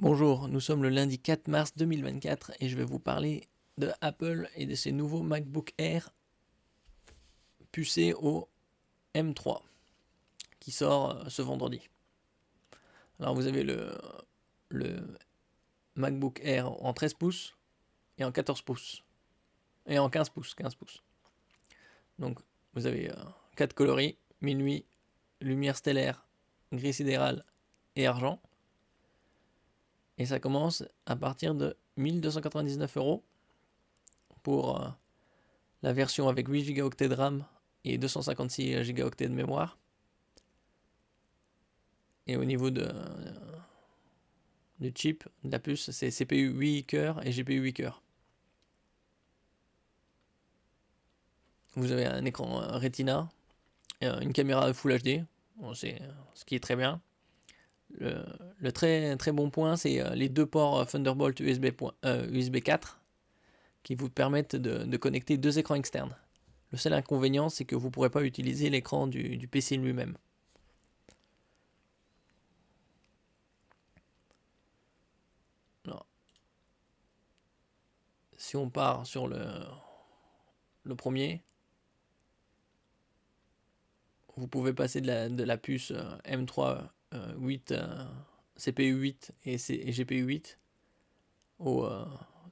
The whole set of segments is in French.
Bonjour, nous sommes le lundi 4 mars 2024 et je vais vous parler de Apple et de ses nouveaux MacBook Air pucés au M3 qui sort ce vendredi. Alors vous avez le MacBook Air en 13 pouces et en 14 pouces et en 15 pouces. Donc vous avez 4 coloris, minuit, lumière stellaire, gris sidéral et argent. Et ça commence à partir de 1299 € pour la version avec 8 Go de RAM et 256 Go de mémoire. Et au niveau du chip, de la puce, c'est CPU 8 cœurs et GPU 8 cœurs. Vous avez un écran Retina, une caméra Full HD, bon, c'est ce qui est très bien. Le très bon point, c'est les deux ports Thunderbolt USB 4 qui vous permettent de connecter deux écrans externes. Le seul inconvénient, c'est que vous ne pourrez pas utiliser l'écran du PC lui-même. Alors, si on part sur le premier, vous pouvez passer de la puce M3 8 CPU 8 et GPU 8 au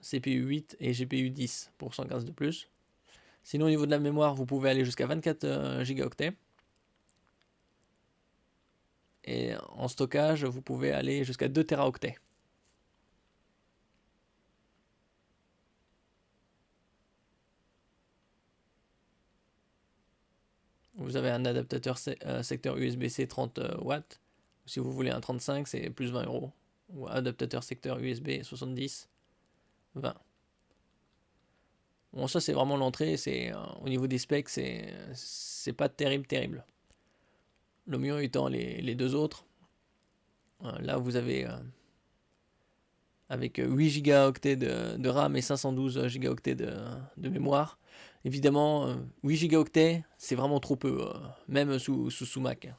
CPU 8 et GPU 10 pour 115 de plus. Sinon, au niveau de la mémoire, vous pouvez aller jusqu'à 24 gigaoctets. Et en stockage, vous pouvez aller jusqu'à 2 teraoctets. Vous avez un adaptateur secteur USB-C 30 watts. Si vous voulez un 35, c'est plus 20 €. Ou adaptateur secteur USB 70, 20. Bon, ça c'est vraiment l'entrée. Au niveau des specs, c'est pas terrible. Le mieux étant les deux autres. Là, vous avez avec 8 Go de RAM et 512 Go de mémoire. Évidemment, 8 Go, c'est vraiment trop peu, même sous Mac.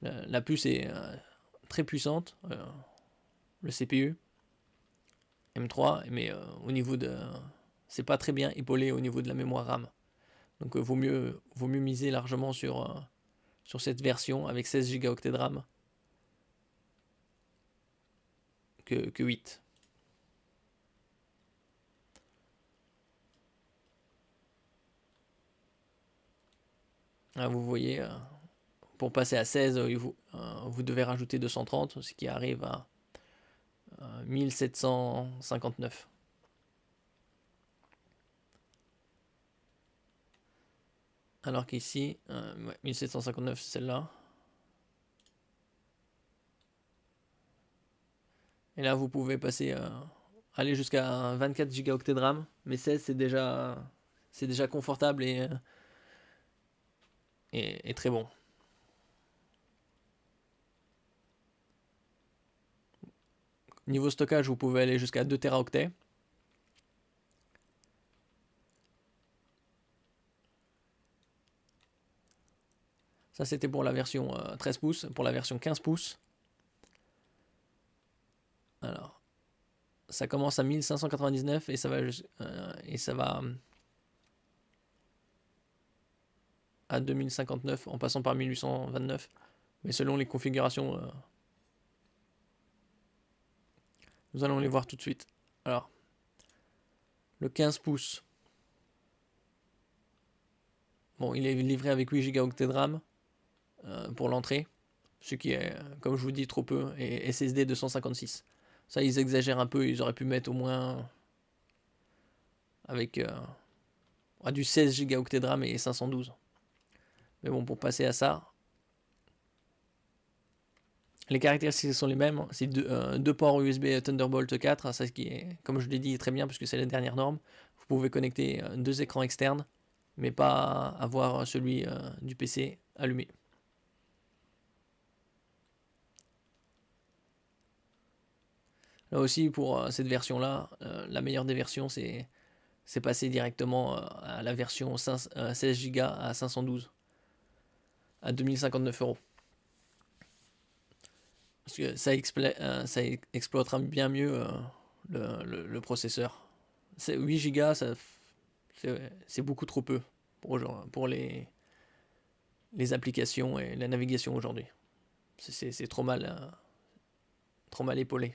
La puce est très puissante, le CPU M3, mais au niveau c'est pas très bien épaulé au niveau de la mémoire RAM. Donc vaut mieux miser largement sur cette version avec 16 Go de RAM que 8. Là, vous voyez, pour passer à 16, vous devez rajouter 230, ce qui arrive à 1759. Alors qu'ici, 1759 c'est celle-là. Et là, vous pouvez passer, aller jusqu'à 24 Go de RAM, mais 16 c'est déjà confortable et très bon. Niveau stockage, vous pouvez aller jusqu'à 2 teraoctets. Ça, c'était pour la version 13 pouces. Pour la version 15 pouces, alors, ça commence à 1599 et ça va à 2059 en passant par 1829. Mais selon les configurations, nous allons les voir tout de suite. Alors, le 15 pouces, bon, il est livré avec 8 Go de RAM pour l'entrée, ce qui est, comme je vous dis, trop peu, et SSD 256. Ça, ils exagèrent un peu, ils auraient pu mettre au moins avec du 16 Go de RAM et 512. Mais bon, pour passer à ça, les caractéristiques sont les mêmes. C'est deux ports USB Thunderbolt 4, ça qui est, comme je l'ai dit, très bien parce que c'est la dernière norme. Vous pouvez connecter deux écrans externes, mais pas avoir celui du PC allumé. Là aussi, pour cette version-là, la meilleure des versions, c'est passer directement à la version 16 Go à 512, à 2059 €. Parce que ça exploitera bien mieux le processeur. 8 Go, c'est beaucoup trop peu pour les applications et la navigation aujourd'hui. C'est trop mal épaulé.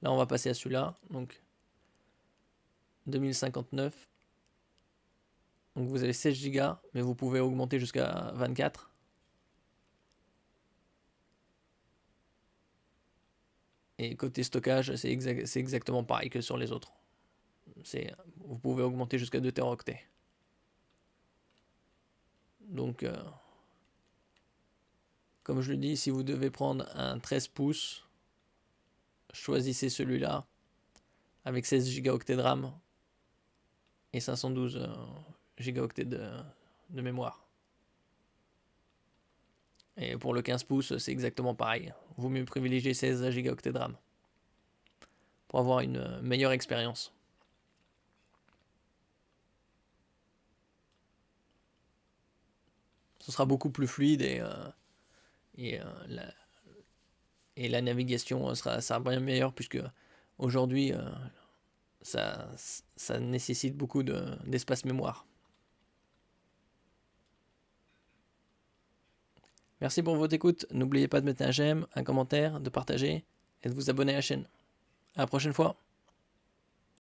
Là, on va passer à celui-là. Donc, 2059. Donc, vous avez 16 Go, mais vous pouvez augmenter jusqu'à 24. Et côté stockage, c'est exactement pareil que sur les autres. Vous pouvez augmenter jusqu'à 2 teraoctets. Donc, comme je le dis, si vous devez prendre un 13 pouces, choisissez celui-là avec 16 Go de RAM et 512 Go de mémoire. Et pour le 15 pouces, c'est exactement pareil. Vaut mieux privilégier 16 Go de RAM pour avoir une meilleure expérience. Ce sera beaucoup plus fluide et la navigation sera bien meilleure puisque aujourd'hui ça nécessite beaucoup d'espace mémoire. Merci pour votre écoute. N'oubliez pas de mettre un j'aime, un commentaire, de partager et de vous abonner à la chaîne. À la prochaine fois.